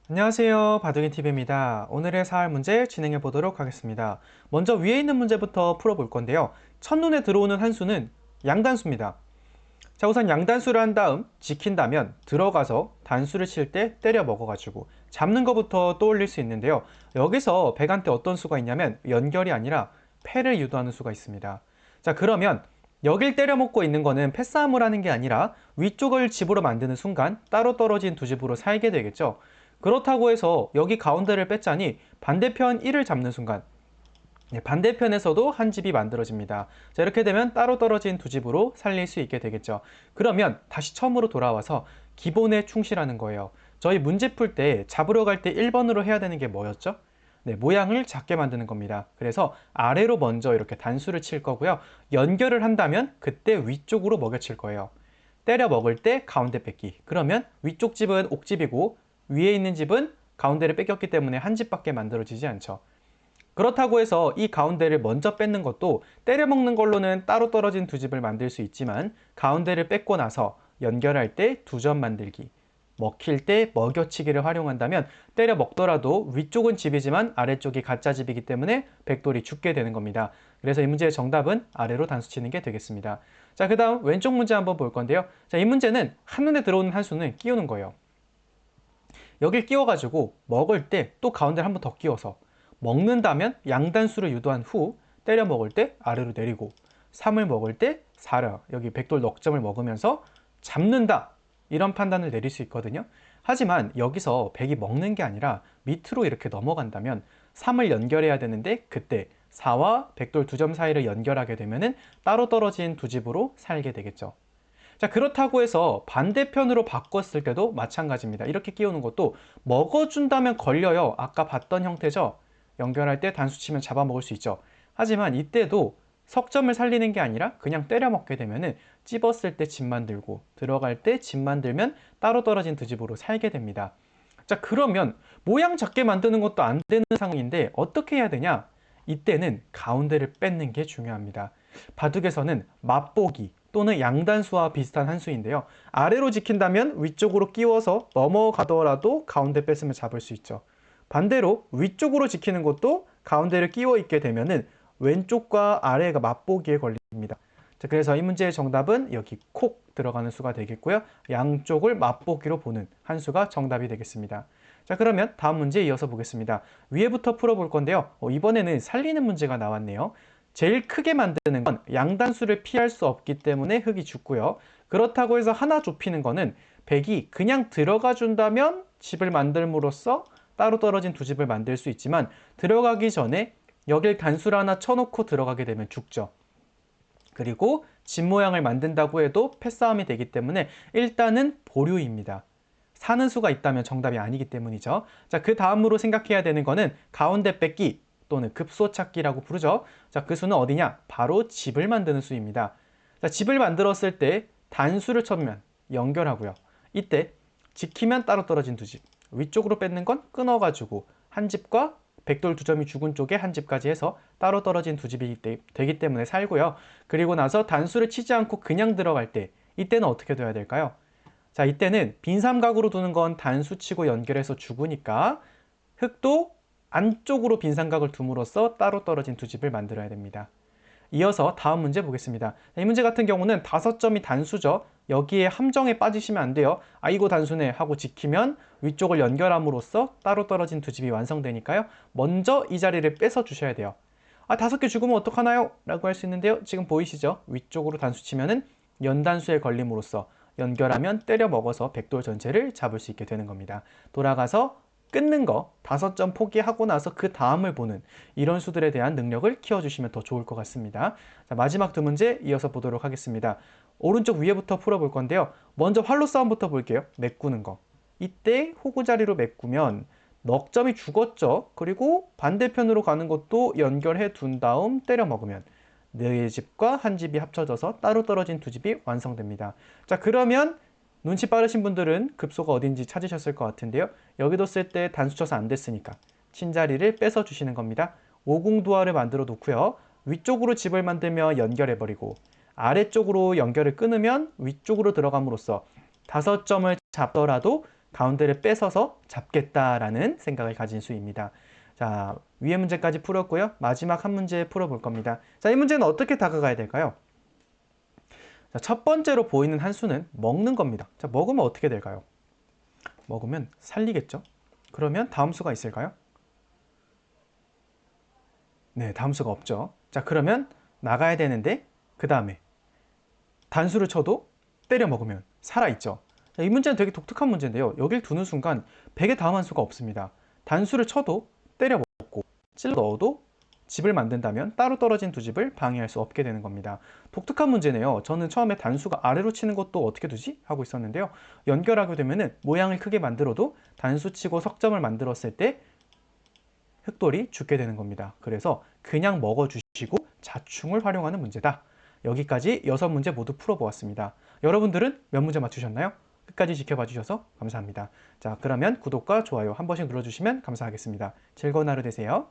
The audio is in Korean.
안녕하세요. 바둑인TV입니다. 오늘의 사활 문제 진행해 보도록 하겠습니다. 먼저 위에 있는 문제부터 풀어볼 건데요. 첫눈에 들어오는 한 수는 양단수입니다. 자, 우선 양단수를 한 다음 지킨다면 들어가서 단수를 칠 때 때려 먹어가지고 잡는 것부터 떠올릴 수 있는데요. 여기서 백한테 어떤 수가 있냐면 연결이 아니라 패를 유도하는 수가 있습니다. 자, 그러면 여길 때려 먹고 있는 거는 패싸움을 하는 게 아니라 위쪽을 집으로 만드는 순간 따로 떨어진 두 집으로 살게 되겠죠. 그렇다고 해서 여기 가운데를 뺐자니 반대편 1을 잡는 순간 반대편에서도 한 집이 만들어집니다. 자, 이렇게 되면 따로 떨어진 두 집으로 살릴 수 있게 되겠죠. 그러면 다시 처음으로 돌아와서 기본에 충실하는 거예요. 저희 문제 풀 때 잡으러 갈 때 1번으로 해야 되는 게 뭐였죠? 네, 모양을 작게 만드는 겁니다. 그래서 아래로 먼저 이렇게 단수를 칠 거고요. 연결을 한다면 그때 위쪽으로 먹여칠 거예요. 때려 먹을 때 가운데 뺏기. 그러면 위쪽 집은 옥집이고 위에 있는 집은 가운데를 뺏겼기 때문에 한 집밖에 만들어지지 않죠. 그렇다고 해서 이 가운데를 먼저 뺏는 것도 때려 먹는 걸로는 따로 떨어진 두 집을 만들 수 있지만 가운데를 뺏고 나서 연결할 때 두 점 만들기, 먹힐 때 먹여치기를 활용한다면 때려 먹더라도 위쪽은 집이지만 아래쪽이 가짜 집이기 때문에 백돌이 죽게 되는 겁니다. 그래서 이 문제의 정답은 아래로 단수 치는 게 되겠습니다. 자, 그 다음 왼쪽 문제 한번 볼 건데요. 자, 이 문제는 한눈에 들어오는 한 수는 끼우는 거예요. 여길 끼워가지고 먹을 때 또 가운데를 한 번 더 끼워서 먹는다면 양단수를 유도한 후 때려 먹을 때 아래로 내리고 3을 먹을 때 4를 여기 백돌 넉 점을 먹으면서 잡는다 이런 판단을 내릴 수 있거든요. 하지만 여기서 백이 먹는 게 아니라 밑으로 이렇게 넘어간다면 3을 연결해야 되는데 그때 4와 백돌 두 점 사이를 연결하게 되면은 따로 떨어진 두 집으로 살게 되겠죠. 자, 그렇다고 해서 반대편으로 바꿨을 때도 마찬가지입니다. 이렇게 끼우는 것도 먹어준다면 걸려요. 아까 봤던 형태죠. 연결할 때 단수 치면 잡아먹을 수 있죠. 하지만 이때도 석점을 살리는 게 아니라 그냥 때려 먹게 되면은 찝었을 때 집 만들고 들어갈 때 집 만들면 따로 떨어진 두 집으로 살게 됩니다. 자, 그러면 모양 작게 만드는 것도 안 되는 상황인데 어떻게 해야 되냐? 이때는 가운데를 뺏는 게 중요합니다. 바둑에서는 맛보기 또는 양단수와 비슷한 한 수인데요. 아래로 지킨다면 위쪽으로 끼워서 넘어가더라도 가운데 뺐으면 잡을 수 있죠. 반대로 위쪽으로 지키는 것도 가운데를 끼워 있게 되면은 왼쪽과 아래가 맛보기에 걸립니다. 자, 그래서 이 문제의 정답은 여기 콕 들어가는 수가 되겠고요. 양쪽을 맛보기로 보는 한 수가 정답이 되겠습니다. 자, 그러면 다음 문제 이어서 보겠습니다. 위에부터 풀어볼 건데요. 이번에는 살리는 문제가 나왔네요. 제일 크게 만드는 건 양단수를 피할 수 없기 때문에 흙이 죽고요. 그렇다고 해서 하나 좁히는 거는 백이 그냥 들어가 준다면 집을 만들므로써 따로 떨어진 두 집을 만들 수 있지만 들어가기 전에 여길 단수를 하나 쳐놓고 들어가게 되면 죽죠. 그리고 집 모양을 만든다고 해도 패싸움이 되기 때문에 일단은 보류입니다. 사는 수가 있다면 정답이 아니기 때문이죠. 자, 그 다음으로 생각해야 되는 거는 가운데 뺏기 또는 급소 찾기라고 부르죠. 자, 그 수는 어디냐? 바로 집을 만드는 수입니다. 자, 집을 만들었을 때 단수를 쳐면 연결하고요. 이때 지키면 따로 떨어진 두 집, 위쪽으로 뺏는 건 끊어가지고 한 집과 백돌 두 점이 죽은 쪽에 한 집까지 해서 따로 떨어진 두 집이 되기 때문에 살고요. 그리고 나서 단수를 치지 않고 그냥 들어갈 때 이때는 어떻게 돼야 될까요? 자, 이때는 빈삼각으로 두는 건 단수 치고 연결해서 죽으니까 흙도 안쪽으로 빈삼각을 둠으로써 따로 떨어진 두 집을 만들어야 됩니다. 이어서 다음 문제 보겠습니다. 이 문제 같은 경우는 5점이 단수죠. 여기에 함정에 빠지시면 안 돼요. 아, 이거 단수네 하고 지키면 위쪽을 연결함으로써 따로 떨어진 두 집이 완성되니까요. 먼저 이 자리를 뺏어 주셔야 돼요. 아, 5개 죽으면 어떡하나요? 라고 할 수 있는데요. 지금 보이시죠? 위쪽으로 단수 치면은 연단수에 걸림으로써 연결하면 때려 먹어서 백돌 전체를 잡을 수 있게 되는 겁니다. 돌아가서 끊는 거 5점 포기하고 나서 그 다음을 보는 이런 수들에 대한 능력을 키워주시면 더 좋을 것 같습니다. 자, 마지막 두 문제 이어서 보도록 하겠습니다. 오른쪽 위에부터 풀어볼 건데요. 먼저 활로 싸움부터 볼게요. 메꾸는 거. 이때 호구 자리로 메꾸면 넉 점이 죽었죠. 그리고 반대편으로 가는 것도 연결해 둔 다음 때려 먹으면 네 집과 한 집이 합쳐져서 따로 떨어진 두 집이 완성됩니다. 자, 그러면 눈치 빠르신 분들은 급소가 어딘지 찾으셨을 것 같은데요. 여기도 쓸 때 단수 쳐서 안 됐으니까 친자리를 뺏어 주시는 겁니다. 오궁두화를 만들어 놓고요. 위쪽으로 집을 만들며 연결해버리고 아래쪽으로 연결을 끊으면 위쪽으로 들어감으로써 5점을 잡더라도 가운데를 뺏어서 잡겠다라는 생각을 가진 수입니다. 자, 위의 문제까지 풀었고요. 마지막 한 문제 풀어볼 겁니다. 자, 이 문제는 어떻게 다가가야 될까요? 자, 첫 번째로 보이는 한 수는 먹는 겁니다. 자, 먹으면 어떻게 될까요? 먹으면 살리겠죠? 그러면 다음 수가 있을까요? 네, 다음 수가 없죠. 자, 그러면 나가야 되는데 그 다음에 단수를 쳐도 때려 먹으면 살아있죠. 자, 이 문제는 되게 독특한 문제인데요. 여길 두는 순간 100의 다음 한 수가 없습니다. 단수를 쳐도 때려 먹고 찔러 넣어도 집을 만든다면 따로 떨어진 두 집을 방해할 수 없게 되는 겁니다. 독특한 문제네요. 저는 처음에 단수가 아래로 치는 것도 어떻게 두지? 하고 있었는데요. 연결하게 되면은 모양을 크게 만들어도 단수 치고 석점을 만들었을 때 흑돌이 죽게 되는 겁니다. 그래서 그냥 먹어주시고 자충을 활용하는 문제다. 여기까지 6문제 모두 풀어보았습니다. 여러분들은 몇 문제 맞추셨나요? 끝까지 지켜봐 주셔서 감사합니다. 자, 그러면 구독과 좋아요 한 번씩 눌러주시면 감사하겠습니다. 즐거운 하루 되세요.